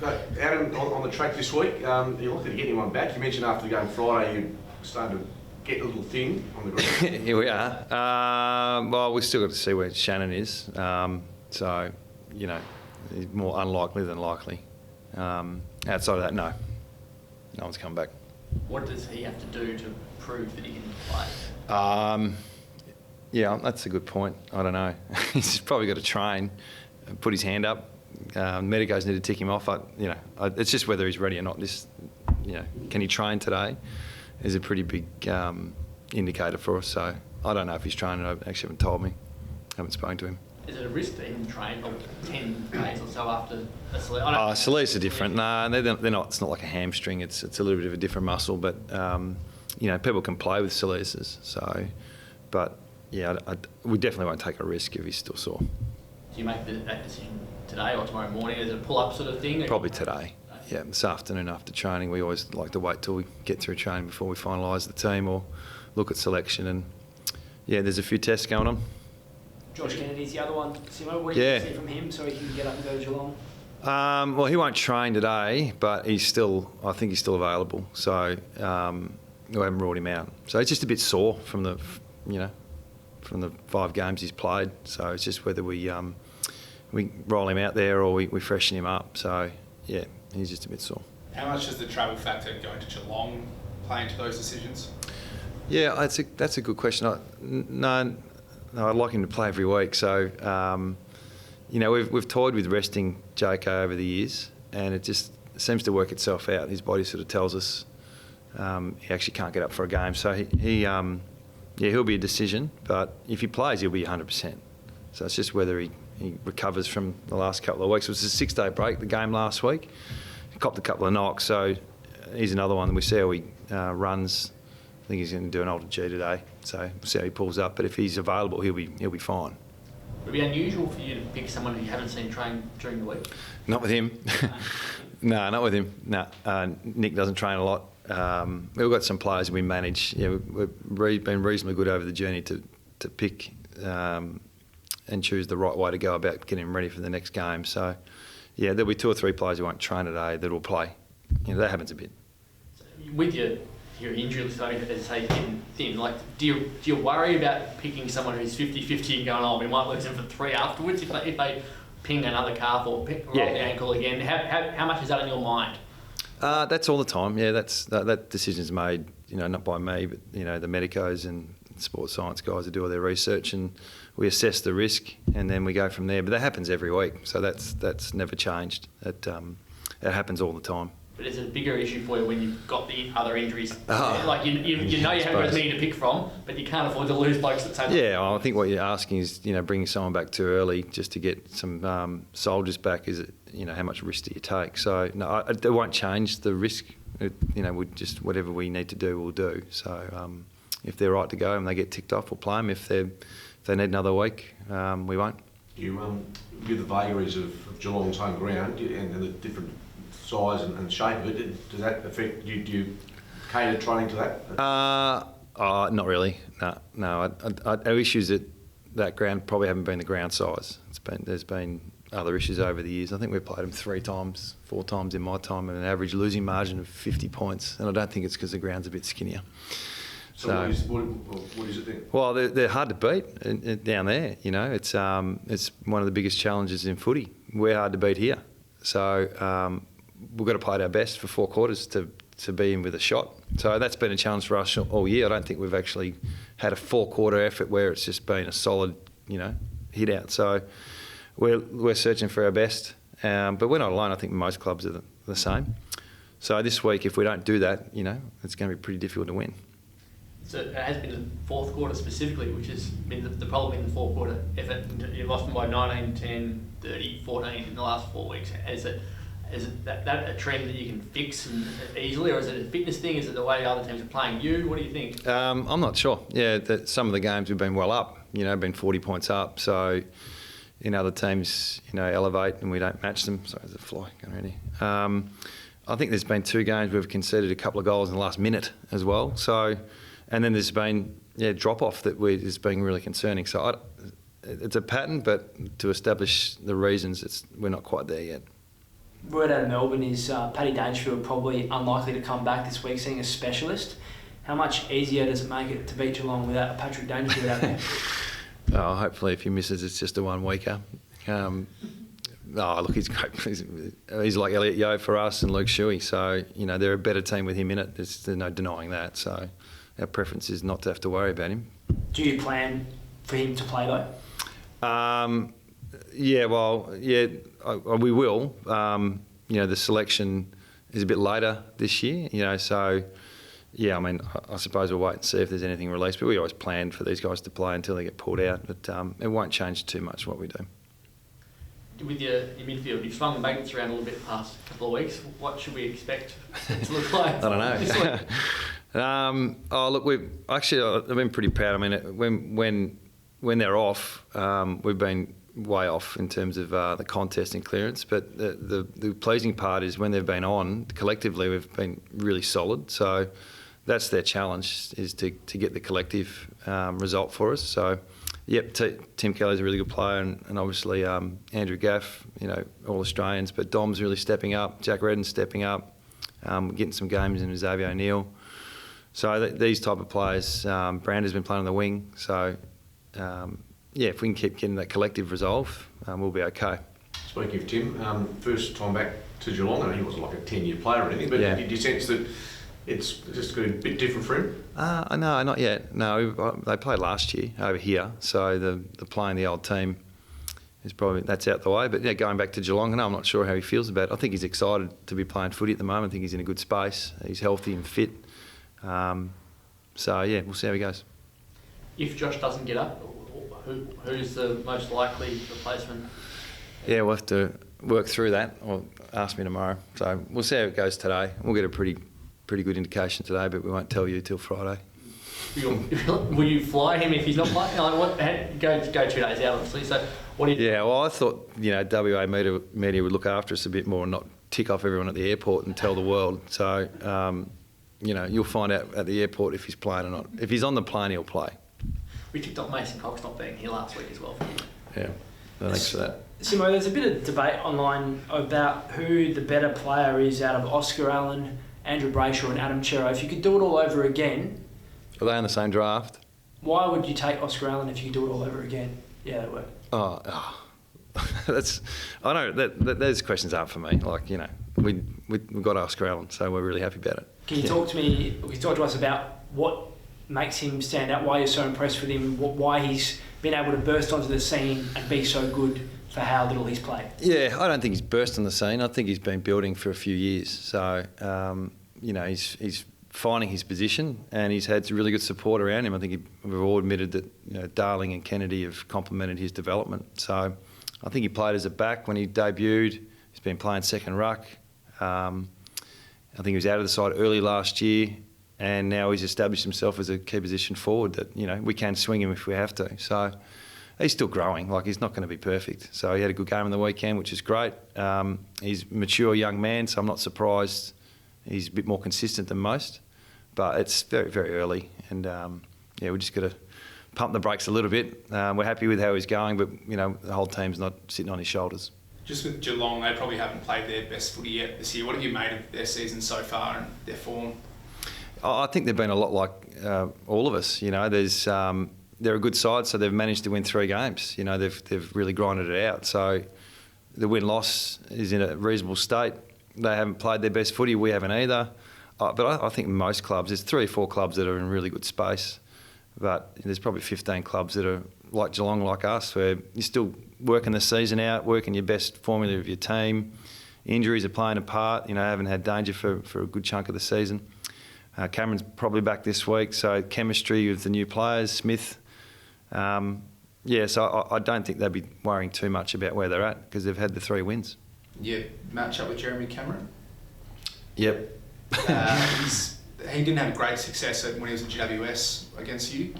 Adam, on the track this week, you're looking to get him on back. You mentioned after the game Friday you started to get a little thin on the ground. Here we are. Well, we've still got to see where Shannon is. So, you know, he's more unlikely than likely. Outside of that, no. No one's come back. What does he have to do to prove that he can play? Yeah, that's a good point. I don't know. He's probably got to train, put his hand up. Medicos need to tick him off. It's just whether he's ready or not. Can he train today? Is a pretty big indicator for us. So I don't know if he's training. I actually haven't told me. Haven't spoken to him. Is it a risk to even train 10 days or so after a Soleus are different. No, they're not. It's not like a hamstring. It's a little bit of a different muscle. But people can play with Soleuses. So, but yeah, we definitely won't take a risk if he's still sore. Do you make that decision today or tomorrow morning? Is it a pull-up sort of thing? Probably today. Yeah, this afternoon after training. We always like to wait till we get through training before we finalise the team or look at selection. And yeah, there's a few tests going on. Josh Kennedy's the other one. Simo, what do you see from him so he can get up and go to Geelong? Well, he won't train today, but I think he's still available. So we haven't ruled him out. So it's just a bit sore from the 5 games he's played. So it's just whether we roll him out there or we freshen him up. So yeah, he's just a bit sore. How much does the travel factor going to Geelong play into those decisions? Yeah, that's a good question. No, I'd like him to play every week. So, we've toyed with resting JK over the years, and it just seems to work itself out. His body sort of tells us he actually can't get up for a game. So he'll be a decision. But if he plays, he'll be 100%. So it's just whether he recovers from the last couple of weeks. It was a 6-day break, the game last week. He copped a couple of knocks, so he's another one. We see how he runs. I think he's going to do an Ultra G today, so we'll see how he pulls up. But if he's available, he'll be fine. Would it be unusual for you to pick someone who you haven't seen train during the week? Not with him. No, not with him. No, Nick doesn't train a lot. We've got some players we manage. Yeah, we've been reasonably good over the journey to pick and choose the right way to go about getting him ready for the next game. So, yeah, there'll be 2 or 3 players who won't train today that will play. That happens a bit. So with your injury list, as I say, getting thin, like, do you worry about picking someone who's 50-50 and going, we might lose them for 3 afterwards if they ping another calf or roll the ankle again? How much is that in your mind? That's all the time. Yeah, that decision's made, not by me, but the medicos and sports science guys who do all their research, and we assess the risk and then we go from there. But that happens every week, so that's never changed. It happens all the time. But is it a bigger issue for you when you've got the other injuries? Like you know you haven't got as many to pick from, but you can't afford to lose blokes at the same time. Yeah, I think what you're asking is, bringing someone back too early just to get some soldiers back. Is it, how much risk do you take? So no, it won't change the risk. We just whatever we need to do, we'll do. So if they're right to go and they get ticked off, we'll play them. If they need another week, we won't. You with the vagaries of Geelong's home ground and the different size and shape of it, does that affect you? Do you cater training to that? Not really. No. Our issues at that ground probably haven't been the ground size. There's been other issues over the years. I think we've played them 3 times, 4 times in my time at an average losing margin of 50 points, and I don't think it's because the ground's a bit skinnier. So what is it then? Well, they're hard to beat down there. It's one of the biggest challenges in footy. We're hard to beat here, so we've got to play our best for 4 quarters to be in with a shot. So that's been a challenge for us all year. I don't think we've actually had a 4-quarter effort where it's just been a solid, hit out. So we're searching for our best, but we're not alone. I think most clubs are the same. So this week, if we don't do that, it's going to be pretty difficult to win. So it has been the 4th quarter specifically, which has been the problem in the 4th quarter effort. You've lost them by 19, 10, 30, 14 in the last 4 weeks. Is that a trend that you can fix easily, or is it a fitness thing? Is it the way other teams are playing you? What do you think? I'm not sure. Yeah, some of the games we've been well up, been 40 points up. So in other teams, elevate and we don't match them. Sorry, there's a fly going around here. I think there's been 2 games we've conceded a couple of goals in the last minute as well. So, and then there's been drop-off that is being really concerning. So it's a pattern, but to establish the reasons, we're not quite there yet. word out of Melbourne is Paddy Dangerfield probably unlikely to come back this week, seeing a specialist. How much easier does it make it to beat Geelong without Patrick Dangerfield out there? Oh, hopefully if he misses, it's just a 1 weeker. Look, he's great. He's like Elliot Yeo for us and Luke Shuey. So, they're a better team with him in it. There's no denying that. So our preference is not to have to worry about him. Do you plan for him to play though? We will. The selection is a bit later this year, so, yeah, I suppose we'll wait and see if there's anything released, but we always plan for these guys to play until they get pulled out, but it won't change too much what we do. With your midfield, you've swung the magnets around a little bit the past couple of weeks. What should we expect it to look like? I don't know. I've been pretty proud. When they're off, we've been way off in terms of the contest and clearance. But the pleasing part is when they've been on, collectively we've been really solid. So that's their challenge, is to get the collective result for us. So, yep, Tim Kelly's a really good player, and obviously Andrew Gaff, all Australians. But Dom's really stepping up. Jack Redden's stepping up. Getting some games in Xavier O'Neill. So these type of players, Brander's been playing on the wing. So, if we can keep getting that collective resolve, we'll be okay. Speaking of Tim, first time back to Geelong, I know he wasn't like a 10-year player or anything, but did you sense that it's just got a bit different for him? No, not yet. No, they played last year over here, so the playing the old team is that's out the way. But going back to Geelong, I'm not sure how he feels about it. I think he's excited to be playing footy at the moment. I think he's in a good space. He's healthy and fit. We'll see how he goes. If Josh doesn't get up, who's the most likely replacement? Yeah, we'll have to work through that, or ask me tomorrow. So we'll see how it goes today. We'll get a pretty good indication today, but we won't tell you till Friday. Will you fly him if he's not playing? Go 2 days out, obviously. So what do you? Yeah, well, I thought WA media would look after us a bit more and not tick off everyone at the airport and tell the world. So you'll find out at the airport if he's playing or not. If he's on the plane, he'll play. We ticked off Mason Cox not being here last week as well. Yeah, thanks for that. Simo, there's a bit of debate online about who the better player is out of Oscar Allen, Andrew Brayshaw and Adam Chero. If you could do it all over again... Are they on the same draft? Why would you take Oscar Allen if you could do it all over again? Yeah, they were. I know that those questions aren't for me. We've got Oscar Allen, so we're really happy about it. Can you talk to us about what makes him stand out, why you're so impressed with him, why he's been able to burst onto the scene and be so good for how little he's played? Yeah, I don't think he's burst on the scene. I think he's been building for a few years. So, he's finding his position, and he's had really good support around him. I think we've all admitted that Darling and Kennedy have complemented his development. So I think he played as a back when he debuted. He's been playing second ruck. I think he was out of the side early last year, and now he's established himself as a key position forward that, we can swing him if we have to. So he's still growing. He's not going to be perfect. So he had a good game on the weekend, which is great. He's a mature young man, so I'm not surprised he's a bit more consistent than most. But it's very, very early, and we just got to pump the brakes a little bit. We're happy with how he's going, but the whole team's not sitting on his shoulders. Just with Geelong, they probably haven't played their best footy yet this year. What have you made of their season so far and their form? I think they've been a lot like all of us. They're a good side, so they've managed to win 3 games. They've really grinded it out. So the win-loss is in a reasonable state. They haven't played their best footy. We haven't either. But I think most clubs, there's 3 or 4 clubs that are in really good space. But there's probably 15 clubs that are like Geelong, like us, where you're still working the season out, working your best formula of your team. Injuries are playing a part. Haven't had danger for a good chunk of the season. Cameron's probably back this week, so chemistry with the new players, Smith. So I don't think they'd be worrying too much about where they're at because they've had the 3 wins. Yeah, match up with Jeremy Cameron. Yep. He didn't have great success when he was at GWS against you.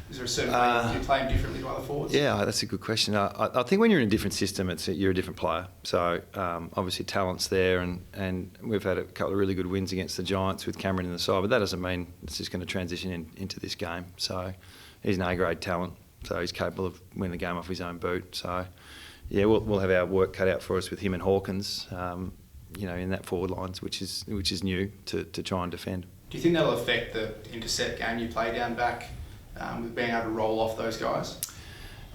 Is there a certain way you play him differently to other forwards? Yeah, that's a good question. I think when you're in a different system, you're a different player. So obviously talent's there, and we've had a couple of really good wins against the Giants with Cameron in the side, but that doesn't mean it's just going to transition into this game. So he's an A-grade talent, so he's capable of winning the game off his own boot. So we'll have our work cut out for us with him and Hawkins. in that forward lines, which is new to try and defend. Do you think that'll affect the intercept game you play down back with being able to roll off those guys?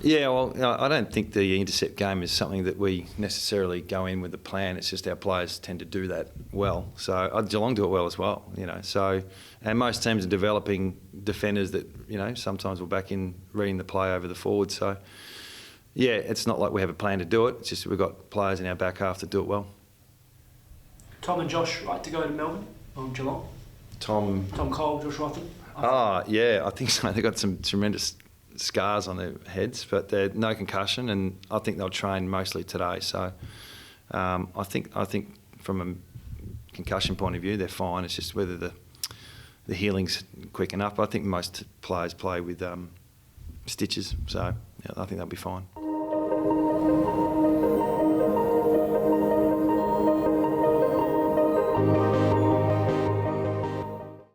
Yeah, well, I don't think the intercept game is something that we necessarily go in with a plan. It's just our players tend to do that well. So Geelong do it well as well, So, and most teams are developing defenders that, sometimes will back in reading the play over the forward. So, yeah, it's not like we have a plan to do it. It's just we've got players in our back half that do it well. Tom and Josh right to go to Melbourne or Geelong? Tom Cole, Josh Rotham? Yeah, I think so. They've got some tremendous scars on their heads, but they're no concussion, and I think they'll train mostly today. So I think from a concussion point of view, they're fine. It's just whether the healing's quick enough. I think most players play with stitches, so I think they'll be fine.